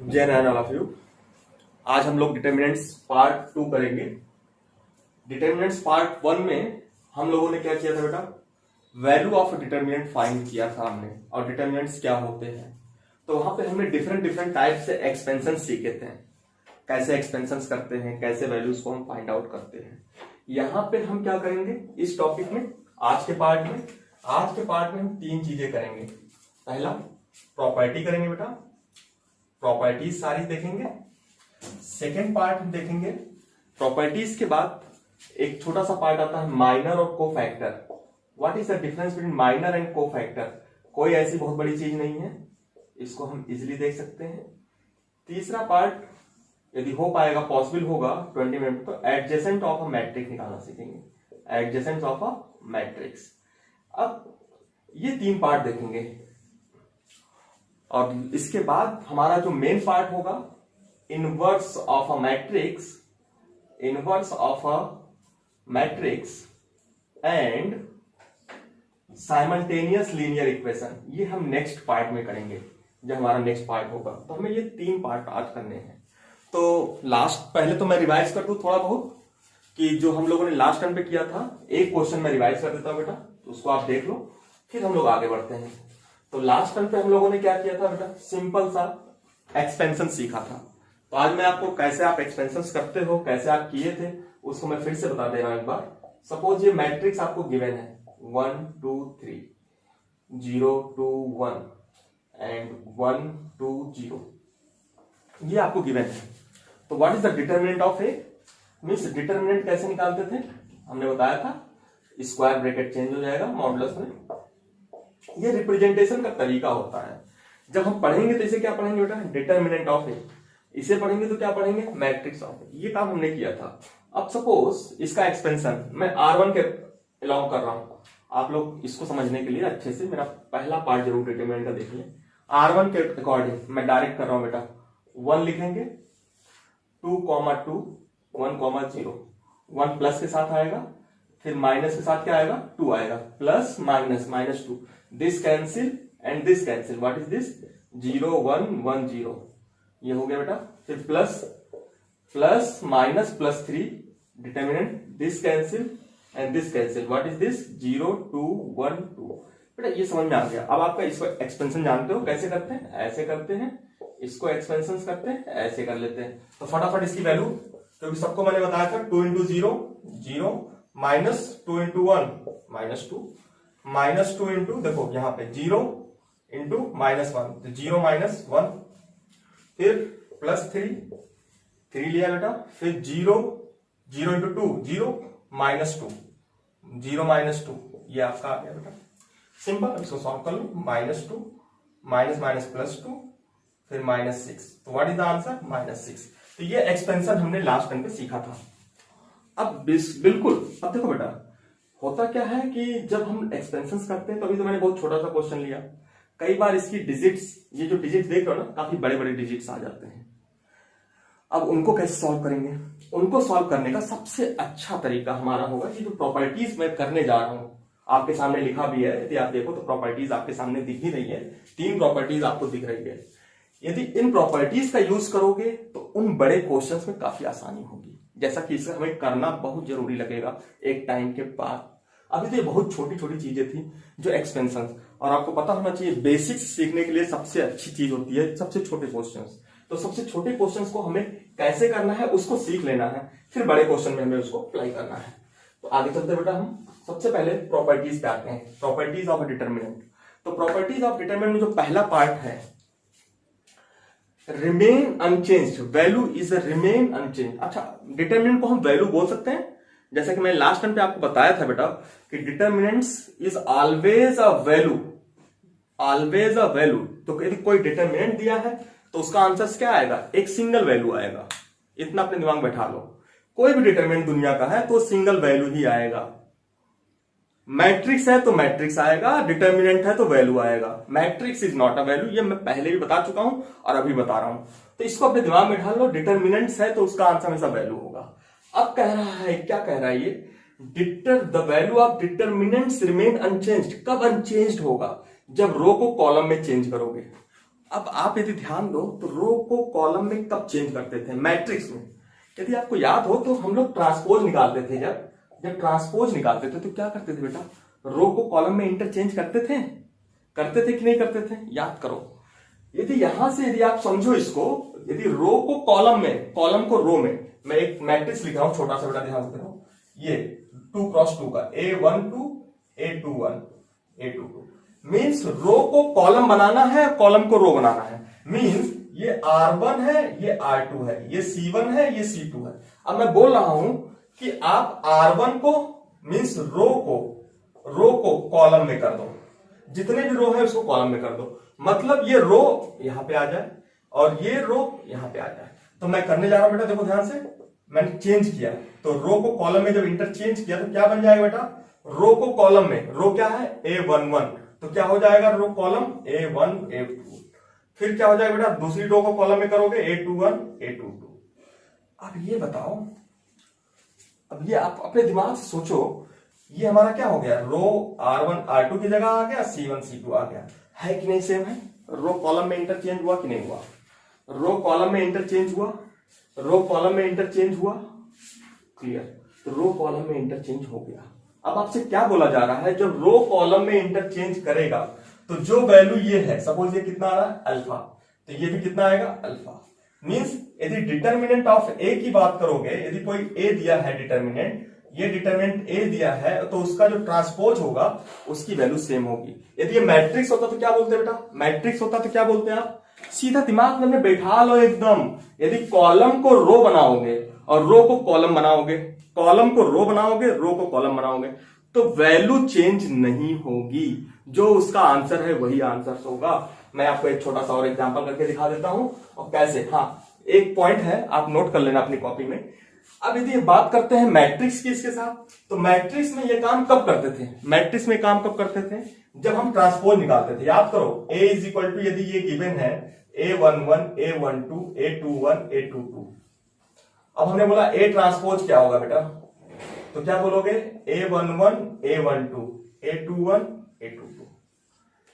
जय Narayan all of you. आज हम लोग डिटर्मिनेंट्स पार्ट 2 करेंगे। डिटर्मिनेंट्स पार्ट 1 में हम लोगों ने क्या किया था बेटा, वैल्यू ऑफ डिटर्मिनेंट फाइंड किया था हमने, और डिटर्मिनेंट्स क्या होते हैं। तो वहां पे हमने डिफरेंट डिफरेंट टाइप से एक्सपेंशन सीखे थे, कैसे एक्सपेंशन करते हैं, कैसे वैल्यूज को हम फाइंड आउट करते हैं। यहाँ पे हम क्या करेंगे इस टॉपिक में, आज के पार्ट में हम 3 चीजें करेंगे। पहला प्रॉपर्टी करेंगे बेटा, प्रॉपर्टीज सारी देखेंगे। सेकेंड पार्ट हम देखेंगे प्रॉपर्टीज के बाद एक छोटा सा पार्ट आता है माइनर और cofactor. What is the difference between minor and cofactor. कोई ऐसी बहुत बड़ी चीज नहीं है, इसको हम इजिली देख सकते हैं। तीसरा पार्ट यदि हो पाएगा, पॉसिबल होगा 20 मिनट, तो एडजेसेंट ऑफ अ मैट्रिक्स निकालना सीखेंगे, एडजेसेंट ऑफ अ मैट्रिक्स। अब ये 3 पार्ट देखेंगे, और इसके बाद हमारा जो मेन पार्ट होगा inverse of a matrix, inverse of a matrix and simultaneous linear equation. ये हम नेक्स्ट पार्ट में करेंगे, जो हमारा नेक्स्ट पार्ट होगा। तो हमें ये 3 पार्ट आज करने हैं। तो लास्ट, पहले तो मैं रिवाइज कर दूं थोड़ा बहुत कि जो हम लोगों ने लास्ट टाइम पे किया था, एक क्वेश्चन मैं रिवाइज कर देता हूं बेटा, तो उसको आप देख लो, फिर हम लोग आगे बढ़ते हैं। तो लास्ट टाइम पे हम लोगों ने क्या किया था बेटा, सिंपल सा एक्सपेंशन सीखा था। तो आज मैं आपको कैसे आप एक्सपेंशन करते हो, कैसे आप किए थे, उसको मैं फिर से बता दे रहा हूं एक बार। सपोज ये मैट्रिक्स आपको गिवन है 1 2 3 0 2 1 एंड 1 2 0, ये आपको गिवन है। तो what is the determinant of A, means determinant कैसे निकालते थे हमने बताया था, स्क्वायर ब्रैकेट चेंज हो जाएगा मॉडुलस में। ये रिप्रेजेंटेशन का तरीका होता है। जब हम पढ़ेंगे तो इसे क्या पढ़ेंगे बेटा, डिटर्मिनेंट ऑफ ए। इसे पढ़ेंगे तो क्या पढ़ेंगे, मैट्रिक्स ऑफ ए। ये काम हमने किया था। अब सपोज इसका एक्सपेंशन मैं R1 के अलोंग कर रहा हूं, आप लोग इसको समझने के लिए अच्छे से मेरा पहला पार्ट जरूर डिटर्मिनेंट का देख लें। R1 के अकॉर्डिंग मैं डायरेक्ट कर रहा हूं बेटा, 1 लिखेंगे, 2 2 1 0, 1 प्लस के साथ आएगा, फिर माइनस के साथ क्या आएगा, 2 आएगा, plus minus minus 2, this cancel and this cancel. What is this, 0 1 1 0, ये हो गया बेटा। फिर plus plus minus plus 3, determinant, this cancel and this cancel. What is this, 0 2 1 2। बेटा ये समझ में आ गया। अब आपका इसको एक्सपेंशन जानते हो कैसे करते हैं, ऐसे करते हैं, इसको एक्सपेंशन करते हैं, ऐसे कर लेते हैं। तो फटाफट इसकी वैल्यू, क्योंकि सबको मैंने बताया था 2 into 0 0, minus 2 into 1 minus 2, minus 2 into, देखो यहां पे 0 इंटू माइनस 1, तो 0 माइनस 1, फिर प्लस 3 लिया बेटा, फिर 0 0 इंटू 2 0 माइनस 2, 0 माइनस 2, ये आपका आ गया बेटा। सिंपल, इसको सॉल्व कर लो, माइनस 2 माइनस माइनस प्लस 2, फिर माइनस 6। तो what is the answer, minus 6। तो ये एक्सपेंशन हमने लास्ट टाइम पे सीखा था। अब बिल्कुल, अब देखो बेटा, होता क्या है कि जब हम एक्सपेंशन करते हैं, तो अभी तो मैंने बहुत छोटा सा क्वेश्चन लिया, कई बार इसकी डिजिट्स, ये जो डिजिट्स देख रहे हो ना, काफी बड़े बड़े डिजिट्स आ जाते हैं। अब उनको कैसे सॉल्व करेंगे, उनको सॉल्व करने का सबसे अच्छा तरीका हमारा होगा, ये जो प्रॉपर्टीज मैं करने जा रहा हूं, आपके सामने लिखा भी है, यदि आप देखो तो प्रॉपर्टीज आपके सामने दिख ही रही है, 3 प्रॉपर्टीज आपको दिख रही है। यदि इन प्रॉपर्टीज का यूज करोगे तो उन बड़े क्वेश्चंस में काफी आसानी होगी, जैसा कि इसे हमें करना बहुत जरूरी लगेगा एक टाइम के बाद। अभी तो ये बहुत छोटी छोटी चीजें थी जो एक्सपेंशन, और आपको पता होना चाहिए बेसिक्स सीखने के लिए सबसे अच्छी चीज होती है सबसे छोटे क्वेश्चंस। तो सबसे छोटे क्वेश्चंस को हमें कैसे करना है उसको सीख लेना है, फिर बड़े क्वेश्चन में हमें उसको अप्लाई करना है। तो आगे चलते बेटा, हम सबसे पहले प्रॉपर्टीज पे आते हैं, प्रॉपर्टीज ऑफ डिटर्मिनेंट। तो प्रॉपर्टीज ऑफ डिटर्मिनेंट में जो पहला पार्ट है, remain unchanged, value is remain unchanged. अच्छा, डिटर्मिनेंट को हम वैल्यू बोल सकते हैं, जैसा कि मैं लास्ट टाइम पे आपको बताया था बेटा कि determinants is always a value, always a value. तो यदि कोई डिटर्मिनेंट दिया है तो उसका आंसर क्या आएगा, एक सिंगल वैल्यू आएगा। इतना अपने दिमाग में बैठा लो, कोई भी डिटर्मिनेंट दुनिया का है तो सिंगल वैल्यू ही आएगा। मैट्रिक्स है तो मैट्रिक्स आएगा, डिटर्मिनेंट है तो वैल्यू आएगा। Matrix is not a value, ये मैं पहले भी बता चुका हूं और अभी बता रहा हूं, तो इसको अपने दिमाग में ढाल लो। डिटर्मिनेंट्स है तो उसका आंसर हमेशा वैल्यू होगा। अब कह रहा है, क्या कह रहा है ये, the value of determinants remain unchanged. कब अनचेंज्ड होगा, जब रो को कॉलम में चेंज करोगे। अब आप यदि ध्यान दो तो रो को कॉलम में कब चेंज करते थे? मैट्रिक्स में। यदि आपको याद हो तो हम लोग ट्रांसपोज निकालते थे। जब ट्रांसपोज निकालते थे तो क्या करते थे बेटा? रो को कॉलम में इंटरचेंज करते थे कि नहीं करते थे? याद करो। यदि यहां से यदि आप समझो इसको, यदि रो को कॉलम में, कॉलम को रो में, मैं एक मैट्रिक्स लिख रहा हूं छोटा सा, बेटा ध्यान से देखो, ये 2x2 का A12 A21 A22 मीन्स रो को कॉलम बनाना है, कॉलम को रो बनाना है। मीन्स ये R1 है, ये R2 है, ये C1 है, ये C2 है। अब मैं बोल रहा हूं कि आप R1 को मीन्स रो को कॉलम में कर दो, जितने भी रो है उसको कॉलम में कर दो। मतलब ये रो यहां पे आ जाए और ये रो यहां पे आ जाए। तो मैं करने जा रहा हूं बेटा, देखो ध्यान से, मैंने चेंज किया तो रो को कॉलम में जब इंटरचेंज किया तो क्या बन जाएगा बेटा? रो को कॉलम में, रो क्या है? A11, तो क्या हो जाएगा? Row column A1 A2। फिर क्या हो जाएगा बेटा? दूसरी रो को कॉलम में करोगे A21 A22। अब ये बताओ, अब ये आप अपने दिमाग से सोचो, ये हमारा क्या हो गया? रो R1 R2 की जगह आ गया, C1 C2 आ गया, है कि नहीं? सेम है। रो कॉलम में इंटरचेंज हुआ कि नहीं हुआ? रो कॉलम में इंटरचेंज हुआ, रो कॉलम में इंटरचेंज हुआ, क्लियर। तो रो कॉलम में इंटरचेंज हो गया। अब आपसे क्या बोला जा रहा है? जब रो कॉलम में इंटरचेंज करेगा तो जो वैल्यू ये है, सपोज ये कितना आ रहा है? अल्फा, तो ये भी कितना आएगा? अल्फा। मींस यदि डिटर्मिनेंट ऑफ ए की बात करोगे, यदि कोई ए दिया है डिटर्मिनेंट, ये डिटर्मिनेंट ए दिया है, तो उसका जो ट्रांसपोज होगा उसकी वैल्यू सेम होगी। यदि ये मैट्रिक्स होता तो क्या बोलते हैं बेटा? मैट्रिक्स होता तो क्या बोलते हैं आप? सीधा दिमाग में बैठा लो एकदम। यदि कॉलम को रो बनाओगे और रो को कॉलम बनाओगे, कॉलम को रो बनाओगे, रो को कॉलम बनाओगे, तो वैल्यू चेंज नहीं होगी। जो उसका आंसर है वही आंसर होगा। मैं आपको एक छोटा सा और एग्जांपल करके दिखा देता हूं और कैसे। हाँ, एक पॉइंट है, आप नोट कर लेना अपनी कॉपी में। अब यदि बात करते हैं मैट्रिक्स की इसके साथ, तो मैट्रिक्स में ये काम कब करते थे? मैट्रिक्स में काम कब करते थे? जब हम ट्रांसपोज निकालते थे। याद करो, A इज इक्वल टू, यदि ये गिवन है A11 A12 A21 A22, अब हमने बोला A ट्रांसपोज क्या होगा बेटा? तो क्या बोलोगे? A11 A12 A21 A22,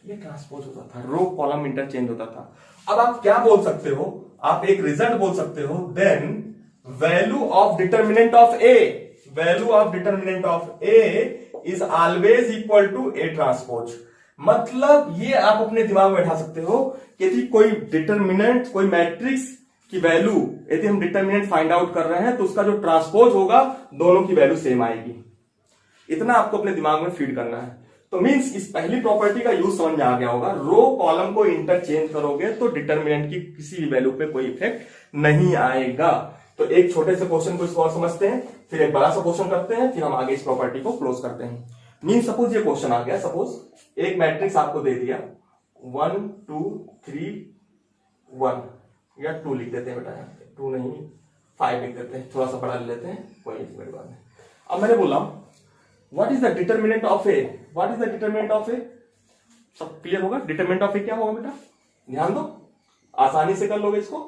ये ट्रांसपोज होता था, रो कॉलम इंटरचेंज होता था। अब आप क्या बोल सकते हो? आप एक रिजल्ट बोल सकते हो, then value of determinant of A, value of determinant of A is always equal to A transpose. मतलब ये आप अपने दिमाग में बैठा सकते हो कि यदि कोई डिटर्मिनेंट, कोई मैट्रिक्स की वैल्यू, यदि हम डिटर्मिनेंट फाइंड आउट कर रहे हैं तो उसका जो ट्रांसपोज होगा दोनों की वैल्यू सेम आएगी। इतना आपको अपने दिमाग में फीड करना है। तो मींस इस पहली प्रॉपर्टी का यूज समझ में आ गया होगा। रो कॉलम को इंटरचेंज करोगे तो डिटर्मिनेंट की किसी भी वैल्यू पे कोई इफेक्ट नहीं आएगा। तो एक छोटे से क्वेश्चन को इसको और समझते हैं, फिर एक बड़ा सा क्वेश्चन करते हैं, फिर हम आगे इस प्रॉपर्टी को क्लोज करते हैं। मीन सपोज ये क्वेश्चन आ गया, सपोज एक मैट्रिक्स आपको दे दिया 1 2 3 1, या 2 लिख देते हैं बेटा, 2 नहीं 5 लिख देते हैं, थोड़ा सा बड़ा ले लेते हैं, कोई बड़ी बात नहीं। अब मैंने बोला what is the determinant of A, what is the determinant of A, सब क्लियर होगा। डिटर्मिनेंट ऑफ ए क्या होगा बेटा? ध्यान दो, आसानी से कर लोगे इसको।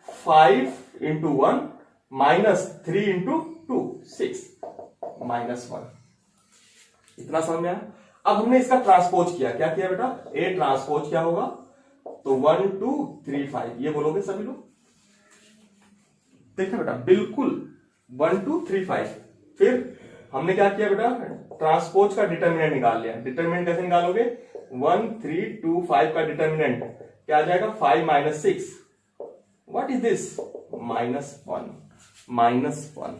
5 इंटू 1 माइनस 3 इंटू 2 6 माइनस 1, इतना समझ में आया। अब हमने इसका ट्रांसपोज किया, क्या किया बेटा? ए ट्रांसपोज क्या होगा? तो 1 2 3 5, ये बोलोगे सभी लोग। देखना बेटा, बिल्कुल 1 2 3 5। फिर हमने क्या किया बेटा? ट्रांसपोज का डिटर्मिनेंट निकाल लिया। डिटर्मिनेंट कैसे निकालोगे? 1 3 2 5 का डिटर्मिनेंट क्या आ जाएगा? 5 माइनस 6, व्हाट इज दिस? -1।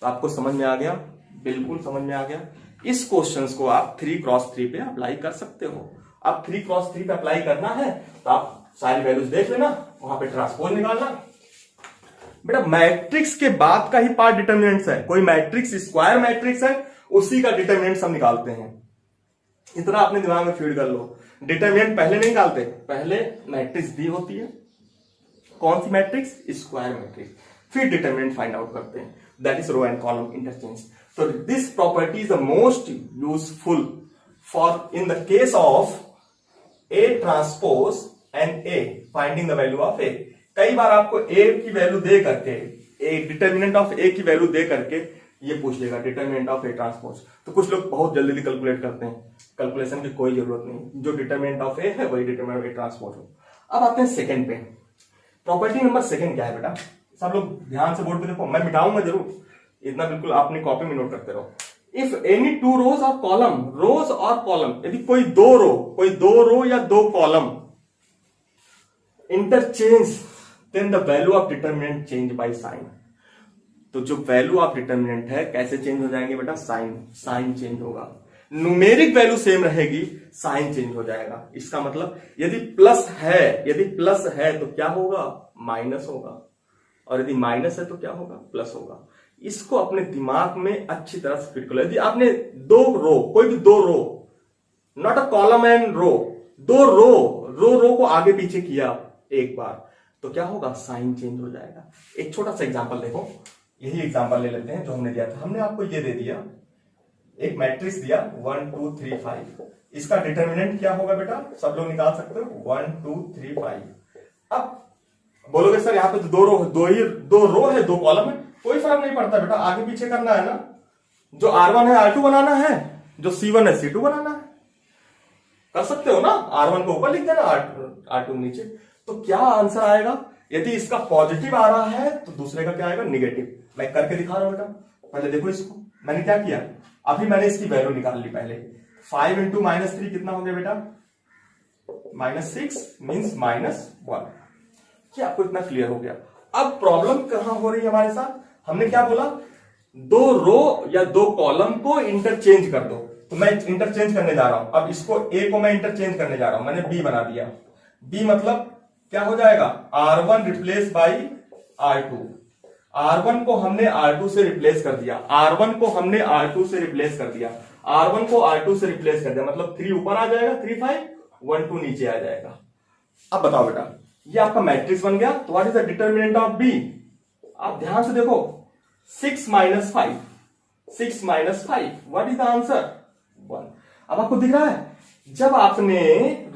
तो आपको समझ में आ गया? बिल्कुल समझ में आ गया। इस क्वेश्चंस को आप 3x3 पे अप्लाई कर सकते हो। आप 3x3 पे अप्लाई करना है तो आप सारी वैल्यूज देख लेना, वहां पे ट्रांसपोज निकालना। बेटा मैट्रिक्स के बाद का ही पार्ट डिटर्मिनेंट्स है। कोई मैट्रिक्स स्क्वायर मैट्रिक्स है, उसी का डिटर्मिनेंट हम निकालते हैं। इतना अपने दिमाग में फीड कर लो। डिटर्मिनेंट पहले नहीं निकालते, पहले मैट्रिक्स दी होती है। कौन सी मैट्रिक्स? Square matrix. फिर डिटर्मिनेंट फाइंड आउट करते हैं, that is row and column interchange. So this property is the most useful for in the case of A transpose and A, finding the value of A। कई बार आपको A की value दे करके, A determinant of A की value दे करके ये पूछ लेगा determinant of A transpose. तो कुछ लोग बहुत जल्दी कैलकुलेट करते हैं, कैलकुलेशन की कोई जरूरत नहीं, जो डिटर्मिनेंट ऑफ A है वही डिटर्मिनेंट ऑफ A ट्रांसपोज हो। अब आते हैं सेकंड पे। प्रॉपर्टी नंबर सेकंड क्या है बेटा, सब लोग ध्यान से बोर्ड पे देखो, मैं मिटाऊंगा जरूर, इतना बिल्कुल अपनी कॉपी में नोट करते रहो। इफ एनी टू रोज और कॉलम, रोज और कॉलम, यदि कोई दो रो या दो column interchange, then the value of determinant change by sign. तो जो वैल्यू ऑफ डिटर्मिनेंट है कैसे चेंज हो जाएंगे बेटा, साइन चेंज होगा। न्यूमेरिक वैल्यू सेम रहेगी, साइन चेंज हो जाएगा। इसका मतलब यदि प्लस है तो क्या होगा, माइनस होगा, और यदि माइनस है तो क्या होगा, प्लस होगा। इसको अपने दिमाग में अच्छी तरह से फिट करो। यदि आपने दो रो, कोई भी दो रो, नॉट अ कॉलम एंड रो, दो रो को आगे पीछे किया एक बार, तो क्या होगा, साइन चेंज हो जाएगा। एक छोटा सा एग्जांपल देखो, यही एग्जांपल ले लेते हैं जो हमने दिया था। हमने आपको ये दे दिया, एक मैट्रिक्स दिया 1 2 3 5, इसका डिटर्मिनेंट क्या होगा बेटा, सब लोग निकाल सकते हो, 1 2 3 5। अब बोलोगे सर यहाँ पे तो दो रो है दो कॉलम है, कोई फर्क नहीं पड़ता बेटा, आगे पीछे करना है ना। जो R1 है R2 बनाना है, जो C1 है C2 बनाना है, कर सकते हो ना। R1 को ऊपर लिख देना, R2 नीचे। तो क्या आंसर आएगा, यदि इसका पॉजिटिव आ रहा है तो दूसरे का क्या आएगा, निगेटिव। मैं करके दिखा रहा हूं बेटा, पहले देखो इसको। मैंने क्या किया, अभी मैंने इसकी वैल्यू निकाल ली पहले। 5 इंटू -3 कितना हो गया बेटा, -6 मीन्स -1। क्या आपको इतना क्लियर हो गया। अब प्रॉब्लम कहां हो रही है हमारे साथ, हमने क्या बोला, दो रो या दो कॉलम को इंटरचेंज कर दो। तो मैं इंटरचेंज करने जा रहा हूं, अब इसको ए को मैं इंटरचेंज करने जा रहा हूं, मैंने बी बना दिया। बी मतलब क्या हो जाएगा, R1 replace by R2। R1 को हमने R2 से रिप्लेस कर दिया, R1 को हमने R2 से रिप्लेस कर दिया, R1 को R2 से रिप्लेस कर दिया, मतलब 3 ऊपर आ जाएगा, 3 5 1 2 नीचे आ जाएगा। अब बताओ बेटा, ये आपका मैट्रिक्स बन गया। तो what is the determinant of B, आप ध्यान से देखो, 6 - 5, 6 - 5, व्हाट इज द आंसर, 1। अब आपको दिख रहा है, जब आपने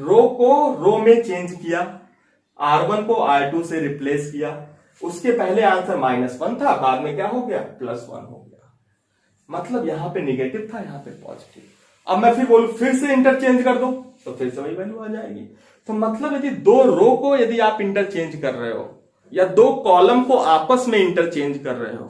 रो को रो में चेंज किया, R1 को R2 से रिप्लेस किया, उसके पहले आंसर -1 था, बाद में क्या हो गया, +1 हो गया। मतलब यहां पे निगेटिव था, यहां पे पॉजिटिव। अब मैं फिर बोलूं, फिर से इंटरचेंज कर दो, तो फिर से वही वैल्यू आ जाएगी। तो मतलब यदि दो रो को यदि आप इंटरचेंज कर रहे हो या दो कॉलम को आपस में इंटरचेंज कर रहे हो,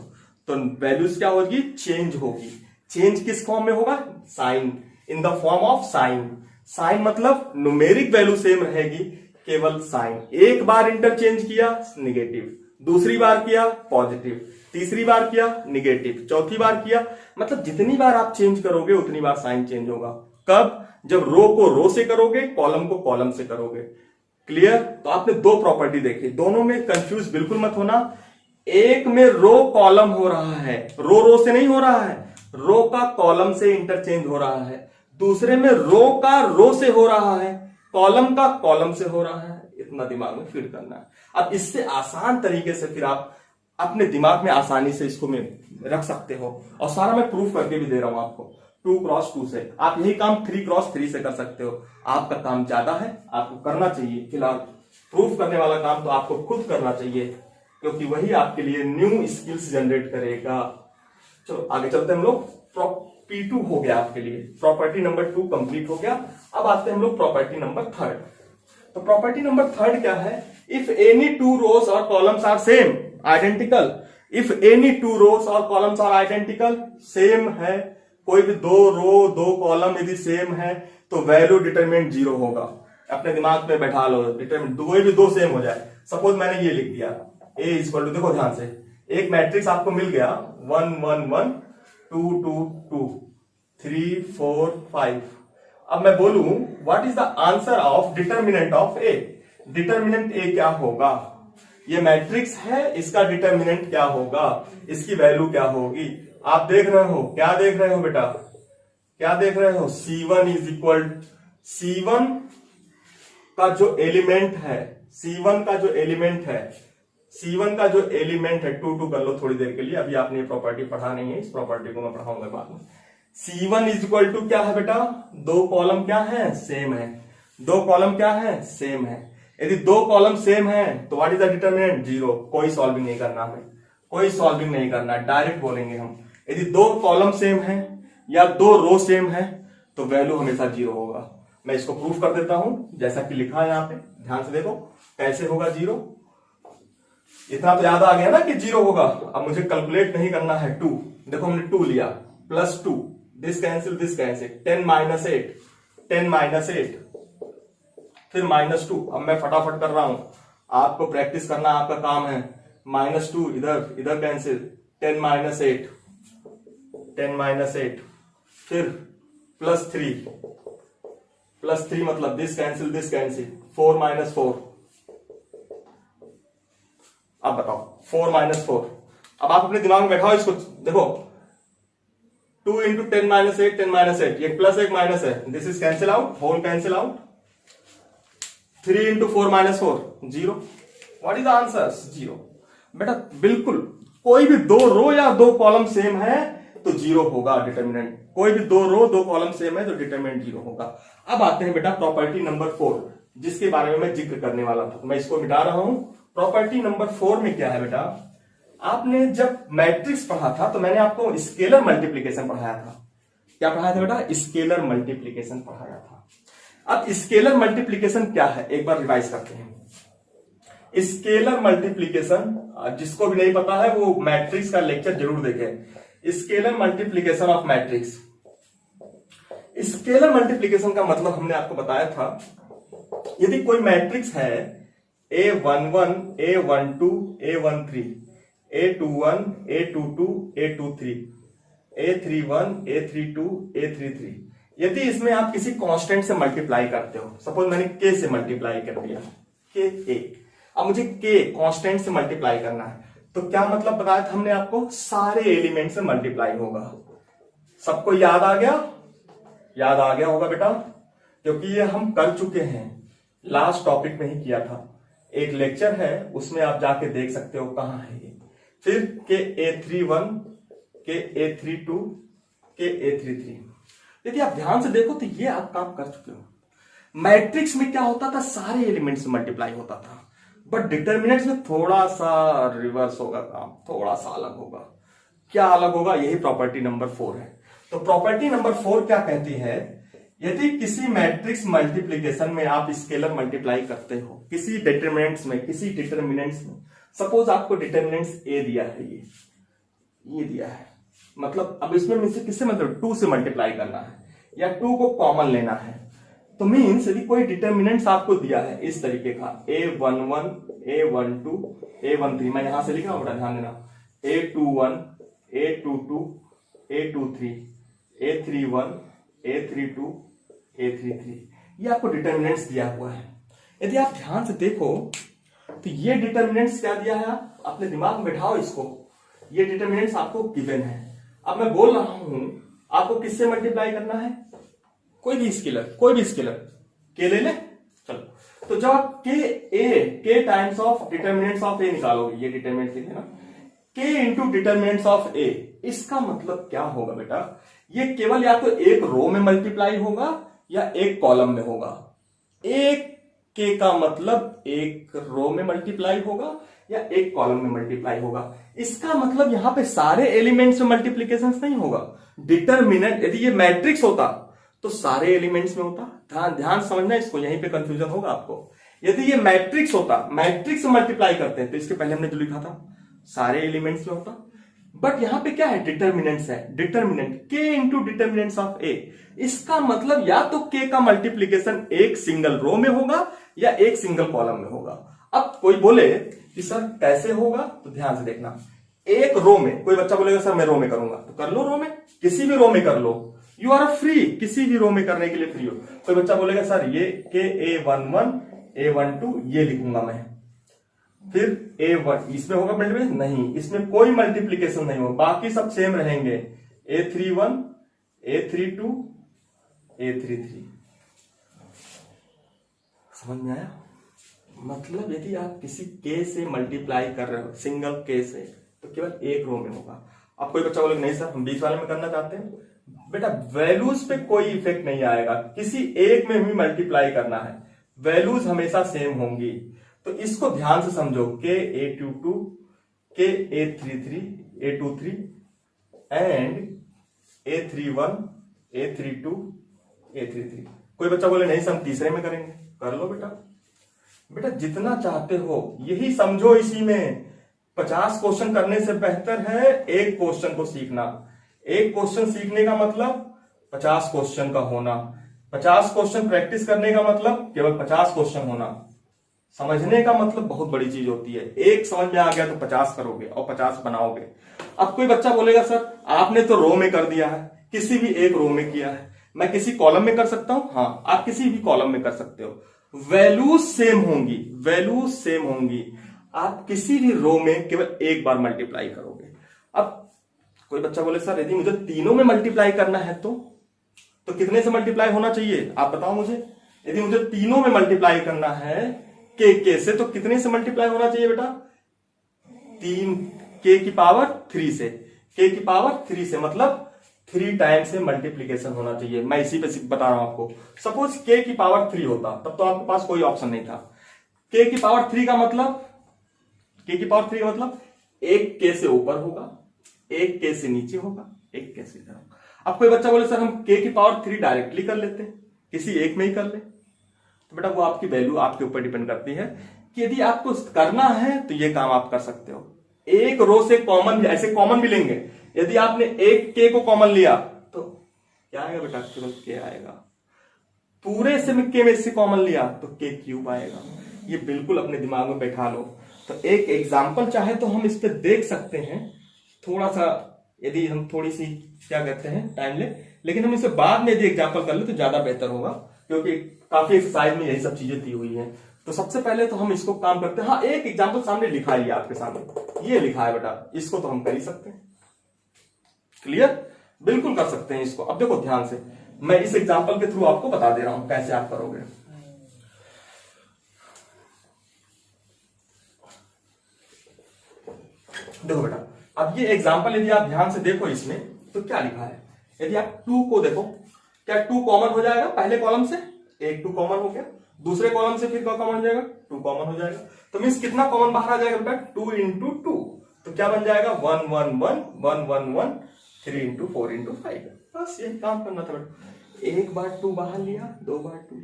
तो वैल्यूज क्या होगी, चेंज होगी। चेंज किस फॉर्म में होगा, sign, in the form of sign. Sign मतलब न्यूमेरिक वैल्यू सेम रहेगी, केवल साइन। एक बार इंटरचेंज किया निगेटिव, दूसरी बार किया पॉजिटिव, तीसरी बार किया निगेटिव, चौथी बार किया, मतलब जितनी बार आप चेंज करोगे उतनी बार साइन चेंज होगा। कब, जब रो को रो से करोगे, कॉलम को कॉलम से करोगे। क्लियर। तो आपने दो प्रॉपर्टी देखी, दोनों में कंफ्यूज बिल्कुल मत होना। एक में रो कॉलम हो रहा है, रो से नहीं हो रहा है, रो का कॉलम से इंटरचेंज हो रहा है। दूसरे में रो का रो से हो रहा है, कॉलम का कॉलम से हो रहा है। इतना दिमाग में फिट करना है। अब इससे आसान तरीके से फिर आप अपने दिमाग में आसानी से इसको में रख सकते हो, और सारा मैं प्रूफ करके भी दे रहा हूं आपको 2x2 से। आप यही काम 3x3 से कर सकते हो। आपका काम ज्यादा है, आपको करना चाहिए। फिलहाल प्रूफ करने वाला काम तो आपको खुद करना चाहिए, क्योंकि वही आपके लिए न्यू स्किल्स जनरेट करेगा। चलो आगे चलते हैं हम लोग। P2 हो गया आपके लिए, प्रॉपर्टी नंबर 2 कंप्लीट हो गया। अब आते हैं हम लोग प्रॉपर्टी नंबर 3। तो प्रॉपर्टी नंबर 3 क्या है, if any two rows or columns are same identical, if any two rows or columns are identical, same है, कोई भी दो रो दो कॉलम यदि सेम है तो वैल्यू डिटरमिनेंट 0 होगा। अपने दिमाग में बैठा लो, डिटरमिनेंट कोई भी दो सेम हो जाए। सपोज मैंने ये लिख दिया A इक्वल टू, देखो ध्यान से, एक मैट्रिक्स आपको मिल गया 1 1 1 2 2 2 3 4 5। अब मैं बोलूं what is the answer of determinant of A। Determinant A क्या होगा, ये मैट्रिक्स है, इसका डिटर्मिनेंट क्या होगा, इसकी वैल्यू क्या होगी। आप देख रहे हो, क्या देख रहे हो बेटा, क्या देख रहे हो, C1 इज इक्वल, C1 का जो एलिमेंट है, C1 का जो एलिमेंट है, C1 का जो एलिमेंट है, 2 2 कर लो थोड़ी देर के लिए, अभी आपने ये प्रॉपर्टी पढ़ा नहीं है, इस प्रॉपर्टी को मैं पढ़ाऊंगा बाद में। C1 इज इक्वल टू क्या है बेटा, दो कॉलम क्या है, सेम है, दो कॉलम क्या है, सेम है। यदि दो कॉलम सेम है तो व्हाट इज द डिटरमिनेंट, 0। कोई सॉल्विंग नहीं करना हमें, कोई सॉल्विंग नहीं करना, डायरेक्ट बोलेंगे हम। यदि दो कॉलम सेम है या दो रो सेम है तो वैल्यू हमेशा 0 होगा। मैं इसको प्रूफ कर देता हूं, जैसा कि लिखा है यहाँ पे, ध्यान से देखो। कैसे होगा जीरो? इतना तो याद आ गया ना कि जीरो होगा। अब मुझे कैलकुलेट नहीं करना है। 2, देखो हमने 2 लिया, +2, दिस कैंसिल, 10 माइनस 8, 10 माइनस 8, फिर -2। अब मैं फटाफट कर रहा हूं, आपको प्रैक्टिस करना आपका काम है। -2 इधर, इधर कैंसिल, 10 माइनस 8, 10 माइनस 8, फिर +3 मतलब दिस कैंसिल, 4 माइनस 4। अब बताओ 4 माइनस 4। अब आप अपने दिमाग में बैठाओ इसको, देखो 2 इंटू 10 माइनस 8, 10 माइनस 8, ये प्लस एक माइनस है, this is cancel out, whole cancel out. 3 into 4 minus 4, 0। What is the answer? 0। बेटा बिल्कुल, कोई भी 2 रो या 2 कॉलम सेम है तो 0 होगा डिटर्मिनेंट। कोई भी 2 रो 2 कॉलम सेम है तो डिटर्मिनेंट 0 होगा। अब आते हैं बेटा प्रॉपर्टी नंबर 4, जिसके बारे में मैं जिक्र करने वाला था। मैं इसको मिटा रहा हूं। प्रॉपर्टी नंबर 4 में क्या है बेटा, आपने जब मैट्रिक्स पढ़ा था तो मैंने आपको स्केलर मल्टीप्लीकेशन पढ़ाया था। क्या पढ़ाया था बेटा? स्केलर मल्टीप्लीकेशन पढ़ाया था। अब स्केलर मल्टीप्लीकेशन क्या है, एक बार रिवाइज करते हैं। स्केलर मल्टीप्लीकेशन, जिसको भी नहीं पता है वो मैट्रिक्स का लेक्चर जरूर देखें। Scalar multiplication of matrix. Scalar multiplication का मतलब हमने आपको बताया था, यदि कोई मैट्रिक्स है A11, A12, A13, A21, A22, A23, A31, A32, A33, यदि इसमें आप किसी कांस्टेंट से मल्टीप्लाई करते हो, सपोज मैंने K से मल्टीप्लाई कर दिया, K1, अब मुझे K कांस्टेंट से मल्टीप्लाई करना है, तो क्या मतलब बताया था हमने आपको? सारे एलिमेंट से मल्टीप्लाई होगा। सबको याद आ गया? याद आ गया होगा बेटा, क्योंकि ये हम कर चुके हैं, लास्ट टॉपिक में ही किया था। एक लेक्चर है उसमें आप जाके देख सकते हो कहां है ये। फिर के A31, के A32, के A33, यदि आप ध्यान से देखो तो ये आप काम कर चुके हो। मैट्रिक्स में क्या होता था? सारे एलिमेंट से मल्टीप्लाई होता था, बट डिटर्मिनेंट्स में थोड़ा सा रिवर्स होगा काम, थोड़ा सा अलग होगा। क्या अलग होगा? यही प्रॉपर्टी नंबर 4 है। तो प्रॉपर्टी नंबर 4 क्या कहती है, यदि किसी मैट्रिक्स मल्टीप्लीकेशन में आप स्केलर मल्टीप्लाई करते हो किसी डिटर्मिनेंट्स में, किसी डिटर्मिनेंट्स में, सपोज आपको डिटर्मिनेंट्स ए दिया है, ये दिया है, मतलब अब इसमें किससे मतलब 2 से मल्टीप्लाई करना है या 2 को कॉमन लेना है। तो मीन्स यदि कोई डिटर्मिनेंट्स आपको दिया है इस तरीके का A11, A12, A13, मैं यहां से लिखा हूं, ध्यान देना, A21, A22, A23, A31, A32, A33, ये आपको डिटर्मिनेंट्स दिया हुआ है। यदि आप ध्यान से देखो तो ये डिटर्मिनेंट्स क्या दिया है, आप अपने दिमाग में बैठाओ इसको, ये डिटर्मिनेंट्स आपको गिवन है। अब मैं बोल रहा हूं आपको किससे मल्टीप्लाई करना है, कोई भी स्केलर के ले ले, चलो। तो जब आप के टाइम्स ऑफ डिटर्मिनेंट्स ऑफ ए निकालोगे, ये डिटर्मिनेंट्स लिखे ना, के इंटू डिटर्मिनेंट्स ऑफ ए, इसका मतलब क्या होगा बेटा, ये केवल या तो एक रो में मल्टीप्लाई होगा या एक कॉलम में होगा। एक के का मतलब एक रो में मल्टीप्लाई होगा या एक कॉलम में मल्टीप्लाई होगा। इसका मतलब यहां पे सारे एलिमेंट्स में मल्टीप्लीकेशन नहीं होगा। डिटर्मिनेंट, यदि ये मैट्रिक्स होता तो सारे एलिमेंट्स में होता। ध्यान समझना इसको, यहीं पे कंफ्यूजन होगा आपको। यदि ये मैट्रिक्स होता, मैट्रिक्स मल्टीप्लाई करते हैं तो इसके पहले हमने जो लिखा था सारे एलिमेंट्स में होता, बट यहां पे क्या है, डिटर्मिनेंट्स है। डिटर्मिनेंट के इंटू डिटर्मिनेंट्स ऑफ ए, इसका मतलब या तो के का मल्टीप्लीकेशन एक सिंगल रो में होगा या एक सिंगल कॉलम में होगा। अब कोई बोले कि सर कैसे होगा, तो ध्यान से देखना, एक रो में, कोई बच्चा बोलेगा सर मैं रो में करूंगा, तो कर लो रो में, किसी भी रो में कर लो, यू आर फ्री, किसी भी रो में करने के लिए फ्री हो। कोई बच्चा बोलेगा सर ये के A11, A12 ये लिखूंगा मैं, फिर A1 इसमें होगा मल्टीप्लिकेशन नहीं, इसमें कोई मल्टीप्लीकेशन नहीं होगा, बाकी सब सेम रहेंगे, A31, A32, A33। समझ में आया? मतलब यदि आप किसी के से मल्टीप्लाई कर रहे हो, सिंगल के से, तो केवल एक रो में होगा। अब कोई बच्चा बोलेगा नहीं सर हम बीच वाले में करना चाहते हैं, बेटा वैल्यूज पे कोई इफेक्ट नहीं आएगा, किसी एक में भी मल्टीप्लाई करना है, वैल्यूज हमेशा सेम होंगी। तो इसको ध्यान से समझो, के A22, के A33, A23 and A31, A32, A33। कोई बच्चा बोले नहीं सर हम तीसरे में करेंगे, कर लो बेटा, बेटा जितना चाहते हो यही समझो, इसी में 50 क्वेश्चन करने से बेहतर है एक क्वेश्चन को सीखना। एक क्वेश्चन सीखने का मतलब 50 क्वेश्चन का होना, 50 क्वेश्चन प्रैक्टिस करने का मतलब केवल 50 क्वेश्चन होना। समझने का मतलब बहुत बड़ी चीज होती है। एक समझ में आ गया तो 50 करोगे और 50 बनाओगे। अब कोई बच्चा बोलेगा सर आपने तो रो में कर दिया है, किसी भी एक रो में किया है, मैं किसी कॉलम में कर सकता हूं? हाँ, आप किसी भी कॉलम में कर सकते हो। वैल्यूज सेम होंगी, वैल्यूज सेम होंगी। आप किसी भी रो में केवल एक बार मल्टीप्लाई करोगे। अब कोई बच्चा बोले सर यदि मुझे तीनों में मल्टीप्लाई करना है तो कितने से मल्टीप्लाई होना चाहिए आप बताओ मुझे। यदि मुझे तीनों में मल्टीप्लाई करना है के से तो कितने से मल्टीप्लाई होना चाहिए बेटा? 3 के की पावर 3 से, के की पावर 3 से मतलब 3 टाइम से मल्टीप्लीकेशन होना चाहिए। मैं इसी पे बता रहा हूं आपको। सपोज के की पावर 3 होता तब तो आपके पास कोई ऑप्शन नहीं था। के की पावर 3 का मतलब, के की पावर 3 का मतलब एक के से ऊपर होगा, एक के से नीचे होगा, एक के से इधर होगा। अब कोई बच्चा बोले सर हम के की पावर 3 डायरेक्टली कर लेते हैं, किसी एक में ही कर ले, तो बेटा वो आपकी वैल्यू आपके ऊपर डिपेंड करती है कि यदि आपको करना है तो ये काम आप कर सकते हो। एक रो से कॉमन, ऐसे कॉमन भी लेंगे। यदि आपने एक के को कॉमन लिया तो क्या आएगा बेटा? केवल के आएगा। पूरे से के में से कॉमन लिया तो के क्यूब आएगा। ये बिल्कुल अपने दिमाग में बैठा लो। तो एक एग्जाम्पल चाहे तो हम इस पे देख सकते हैं थोड़ा सा, यदि हम थोड़ी सी क्या कहते हैं टाइम ले, लेकिन हम इसे बाद में यदि एग्जाम्पल कर ले तो ज्यादा बेहतर होगा, क्योंकि काफी एक्सरसाइज में यही सब चीजें दी हुई हैं। तो सबसे पहले तो हम इसको काम करते हैं। हाँ, एक एग्जाम्पल सामने लिखा ही है आपके सामने, ये लिखा है बेटा, इसको तो हम कर ही सकते हैं। क्लियर? बिल्कुल कर सकते हैं इसको। अब देखो ध्यान से, मैं इस एग्जाम्पल के थ्रू आपको बता दे रहा हूं कैसे आप करोगे। देखो बेटा, अब ये एग्जाम्पल यदि आप ध्यान से देखो इसमें तो क्या लिखा है। यदि आप 2 को देखो, क्या 2 कॉमन हो जाएगा? पहले कॉलम से एक 2 कॉमन हो गया, दूसरे कॉलम से फिर क्या कॉमन हो जाएगा? 2 कॉमन हो जाएगा। तो मीन्स कितना कॉमन बाहर आ जाएगा बेटा? 2 इंटू 2। तो क्या बन जाएगा? 1 1 1 1 1 1 3 इंटू 4 इंटू 5। बस यही काम करना था बेटा। एक बार 2 बाहर लिया, 2 बार 2,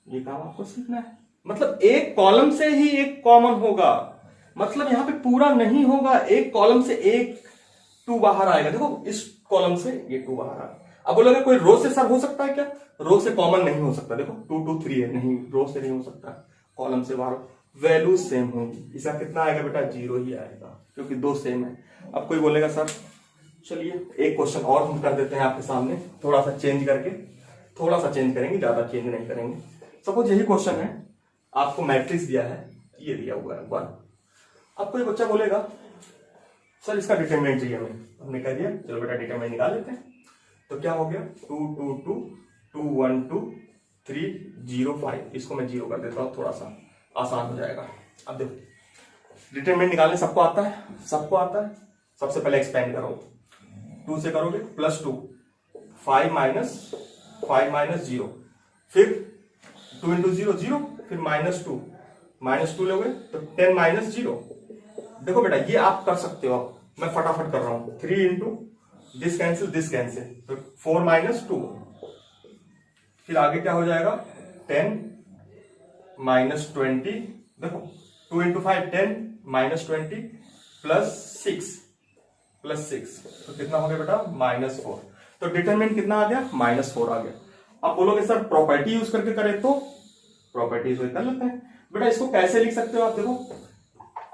ये काम आपको सीखना है। मतलब एक कॉलम से ही एक कॉमन होगा, मतलब यहां पे पूरा नहीं होगा। एक कॉलम से एक 2 बाहर आएगा। देखो इस कॉलम से ये 2 बाहर आएगा। अब बोलोगे कोई रो से सर हो सकता है क्या? रो से कॉमन नहीं हो सकता। देखो 2 2 3 है, नहीं, रो से नहीं हो सकता। कॉलम से बाहर वैल्यू सेम होगी। इसका कितना आएगा बेटा? 0 ही आएगा, क्योंकि 2 सेम है। अब कोई बोलेगा सर चलिए एक क्वेश्चन और हम कर देते हैं आपके सामने, थोड़ा सा चेंज करके, थोड़ा सा चेंज करेंगे, ज्यादा चेंज नहीं करेंगे। सपोज यही क्वेश्चन है, आपको मैट्रिक्स दिया है, ये दिया हुआ है 1। अब कोई बच्चा बोलेगा सर इसका डिटरमिनेंट चाहिए हमें। हमने कह दिया चलो बेटा डिटरमिनेंट निकाल लेते हैं। तो क्या हो गया? 2 2 2 2 1 2 3 0 5। इसको मैं 0 कर देता हूं, थोड़ा सा आसान हो जाएगा। अब देखो डिटरमिनेंट निकालने सबको आता है, सबको आता है। सबसे पहले एक्सपेंड करो, 2 से करोगे +2, 5 माइनस 0, फिर 2 इंटू 0 0, फिर -2 लोगे तो 10 माइनस 0। देखो बेटा ये आप कर सकते हो। मैं फटाफट कर रहा हूं। 3 इंटू दिस कैंसिल, तो 4 माइनस 2, फिर आगे क्या हो जाएगा? 10 माइनस 20। देखो 2 इंटू 5 10 माइनस 20 प्लस 6, तो कितना हो गया बेटा? -4। तो डिटरमिनेंट कितना आ गया? -4 आ गया। अब बोलोगे सर प्रॉपर्टी यूज करके करें तो प्रॉपर्टीज कर लेते हैं। बेटा इसको कैसे लिख सकते हो आप? देखो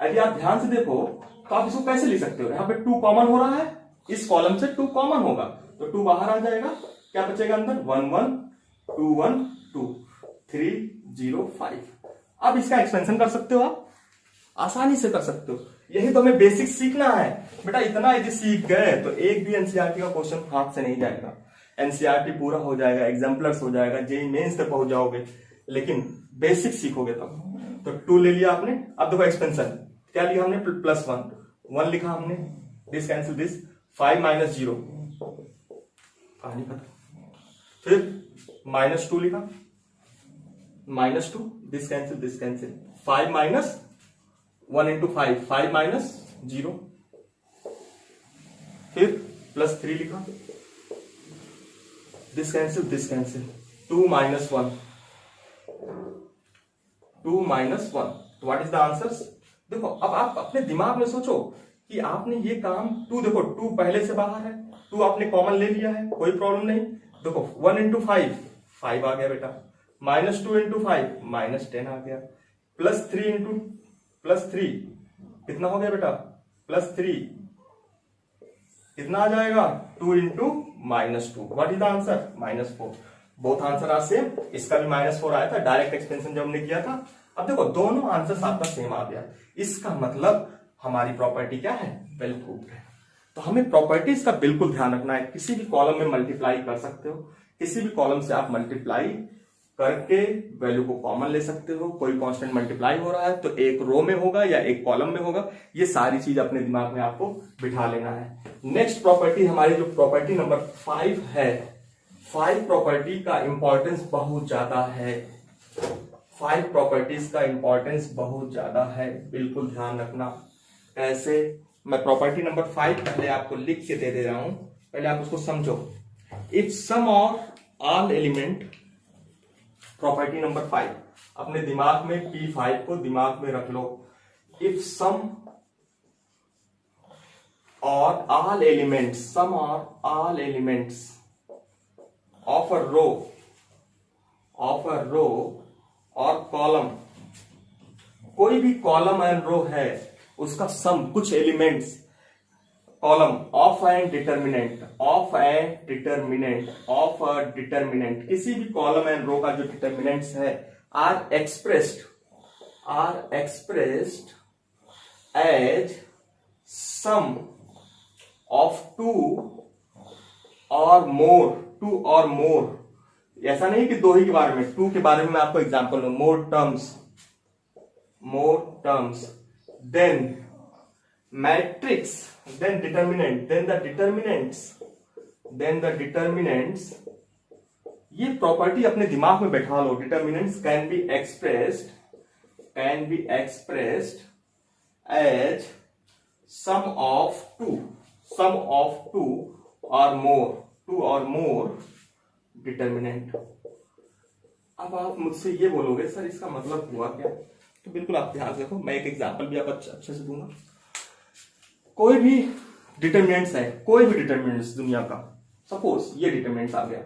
यदि आप ध्यान से देखो तो आप इसको कैसे लिख सकते हो? यहाँ पे 2 कॉमन हो रहा है, इस कॉलम से 2 कॉमन होगा तो 2 बाहर आ जाएगा। क्या बचेगा अंदर? 1 1 2 1 2 3 0 5। अब इसका एक्सपेंशन कर सकते हो, आप आसानी से कर सकते हो। यही तो हमें बेसिक सीखना है बेटा। इतना यदि सीख गए तो एक भी एनसीईआरटी का क्वेश्चन हाथ से नहीं जाएगा। एनसीईआरटी पूरा हो जाएगा, एग्जाम्पलर्स हो जाएगा, जेईई मेंस तक पहुंच जाओगे, लेकिन बेसिक सीखोगे तब। तो 2 ले लिया आपने। अब देखो एक्सपेंशन क्या लिया हमने? +1 1 लिखा हमने, दिस कैंसिल दिस, 5 माइनस 0 कहानी खत्म। फिर -2 लिखा, -2 this cancel, 5 minus 1 into 5 5 minus 0, फिर +3 लिखा, दिस कैंसिल 2 माइनस 1, 2 माइनस 1, तो व्हाट इज द आंसर्स? देखो अब आप अपने दिमाग में सोचो कि आपने ये काम 2, देखो 2 पहले से बाहर है, 2 आपने कॉमन ले लिया है, कोई प्रॉब्लम नहीं। देखो 1 इंटू 5 आ गया बेटा, माइनस 2 इंटू 5 माइनस 10 आ गया, प्लस 3 इंटू प्लस 3 कितना हो गया बेटा? प्लस 3 कितना आ जाएगा? 2 into minus 2, what is the answer? Minus 4। Both answer are same, इसका भी माइनस 4 आया था डायरेक्ट एक्सपेंशन जब हमने किया था। अब देखो दोनों आंसर्स आपका सेम आ गया, इसका मतलब हमारी प्रॉपर्टी क्या है? वेल प्रूव्ड है। तो हमें प्रॉपर्टीज का बिल्कुल ध्यान रखना है। किसी भी कॉलम में मल्टीप्लाई कर सकते हो, किसी भी कॉलम से आप मल्टीप्लाई करके वैल्यू को कॉमन ले सकते हो। कोई कांस्टेंट मल्टीप्लाई हो रहा है तो एक रो में होगा या एक कॉलम में होगा, ये सारी चीज अपने दिमाग में आपको बिठा लेना है। नेक्स्ट प्रॉपर्टी हमारी जो प्रॉपर्टी नंबर 5 है, 5 प्रॉपर्टी का इंपॉर्टेंस बहुत ज्यादा है। 5 प्रॉपर्टीज का इंपॉर्टेंस बहुत ज्यादा है, बिल्कुल ध्यान रखना। ऐसे मैं प्रॉपर्टी नंबर 5 पहले आपको लिख के दे रहा हूं, पहले आप उसको समझो। If sum of all element, property number 5 अपने दिमाग में P5 को दिमाग में रख लो। इफ सम और ऑल एलिमेंट्स, सम और ऑल एलिमेंट्स ऑफ अ रो और कॉलम, कोई भी कॉलम एंड रो है उसका सम, कुछ elements column of an determinant, किसी भी कॉलम एंड रो का जो डिटर्मिनेंट्स है are expressed as sum of two और मोर। ऐसा नहीं कि 2 ही के बारे में, 2 के बारे में मैं आपको एग्जांपल दूं, more terms, then matrix, then determinant, then the determinants. ये प्रॉपर्टी अपने दिमाग में बैठा लो। Determinants can be expressed as sum of two और मोर डिटर्मिनेंट। अब आप मुझसे ये बोलोगे सर इसका मतलब हुआ क्या? तो बिल्कुल आप ध्यान रखो, मैं एक एग्जांपल भी आप अच्छे से दूंगा। कोई भी डिटर्मिनेंट्स है, कोई भी डिटर्मिनेंट्स दुनिया का, सपोज ये डिटर्मिनेंट्स आ गया,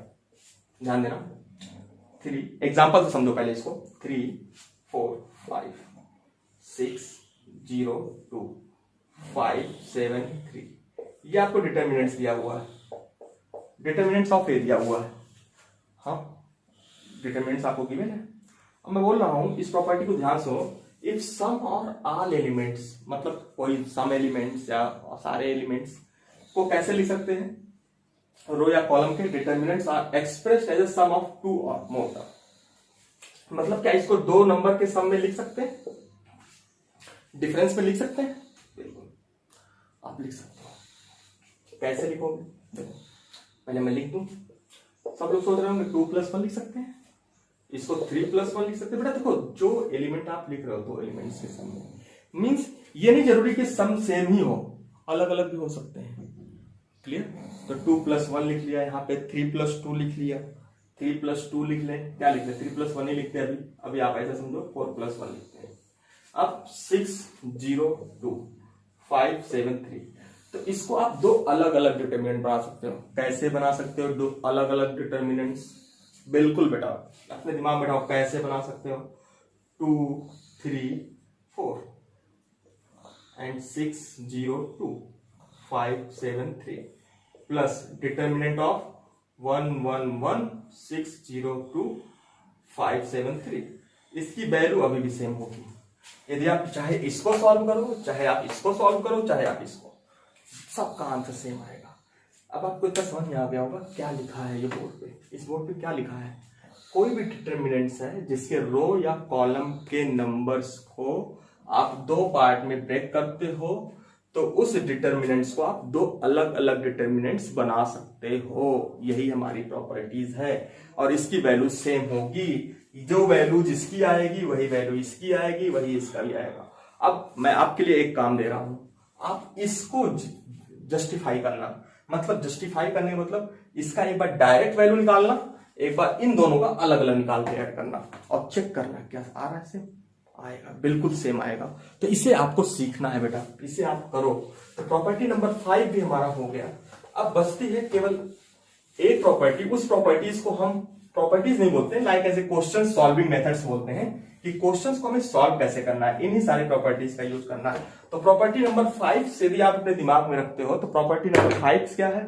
ध्यान देना 3, एग्जांपल से समझो पहले इसको, 3 4 5 6 0 2 5 7 3, ये आपको डिटर्मिनेंट्स दिया हुआ है, डिटर्मिनेंट्स ऑफ ए दिया हुआ है। हाँ, डिटर्मिनेंट्स आपको गिवन है। अब मैं बोल रहा हूं इस प्रॉपर्टी को ध्यान से, इफ सम और ऑल एलिमेंट्स, मतलब कोई सम एलिमेंट्स या सारे एलिमेंट्स को कैसे लिख सकते हैं? रो या कॉलम के determinants are expressed as a sum of 2 और मोर। मतलब क्या इसको 2 नंबर के सम में लिख सकते हैं, डिफरेंस में लिख सकते हैं? बिल्कुल आप लिख सकते हो। कैसे लिखोगे? देखो पहले मैं लिख दूं, सब लोग सोच रहे होंगे 2 + 1 लिख सकते हैं, इसको 3 + 1 लिख सकते हैं। बेटा देखो जो एलिमेंट आप लिख रहे हो 2 एलिमेंट्स के सम में, मींस ये नहीं जरूरी कि सम सेम ही हो, अलग अलग भी हो सकते हैं। क्लियर? तो 2 + 1 लिख लिया, यहाँ पे 3 + 2 लिख लिया, 3 + 2 लिख लें, क्या लिख लें? 3 + 1 ही लिखते हैं अभी आप ऐसा समझो, 4 + 1 लिखते हैं। अब 6 0 2 5 7 3, तो इसको आप 2 अलग अलग डिटर्मिनेंट बना सकते हो। कैसे बना सकते हो 2 अलग अलग डिटर्मिनेंट्स? बिल्कुल बेटा अपने दिमाग में बैठाओ, कैसे बना सकते हो? 2 3 4 एंड 6 0 2 5 7 3 प्लस डिटर्मिनेंट ऑफ 1 1 1 6 0 2 5 7 3। इसकी वैल्यू अभी भी सेम होगी। यदि आप चाहे इसको सॉल्व करो, चाहे आप इसको सॉल्व करो, चाहे आप इसको, सबका आंसर सेम आएगा। अब आपको इतना समझ में आ गया होगा क्या लिखा है ये बोर्ड पे। इस बोर्ड पे क्या लिखा है? कोई भी डिटर्मिनेंट्स है जिसके रो या कॉलम के नंबर्स को आप 2 पार्ट में ब्रेक करते हो, तो उस डिटर्मिनेंट्स को आप 2 अलग अलग डिटर्मिनेंट्स बना सकते हो। यही हमारी प्रॉपर्टीज है और इसकी वैल्यू सेम होगी। जो वैल्यू जिसकी आएगी वही वैल्यू इसकी आएगी, वही इसका भी आएगा। अब मैं आपके लिए एक काम दे रहा हूं, आप इसको जस्टिफाई करना, मतलब जस्टिफाई करने का मतलब इसका एक बार डायरेक्ट वैल्यू निकालना, एक बार इन दोनों का अलग अलग निकाल के ऐड करना और चेक करना क्या आ रहा है। आएगा, बिल्कुल सेम आएगा। तो इसे आपको सीखना है बेटा, इसे आप करो। तो प्रॉपर्टी नंबर 5 भी हमारा हो गया। अब बचती है केवल एक प्रॉपर्टी। उस प्रॉपर्टीज को हम प्रॉपर्टीज नहीं बोलते, like as a question solving methods बोलते हैं, कि क्वेश्चंस को हमें सॉल्व कैसे करना है, इन्हीं सारी प्रॉपर्टीज का यूज करना है। तो प्रॉपर्टी नंबर 5 से यदि आप अपने दिमाग में रखते हो तो प्रॉपर्टी नंबर 5 क्या है,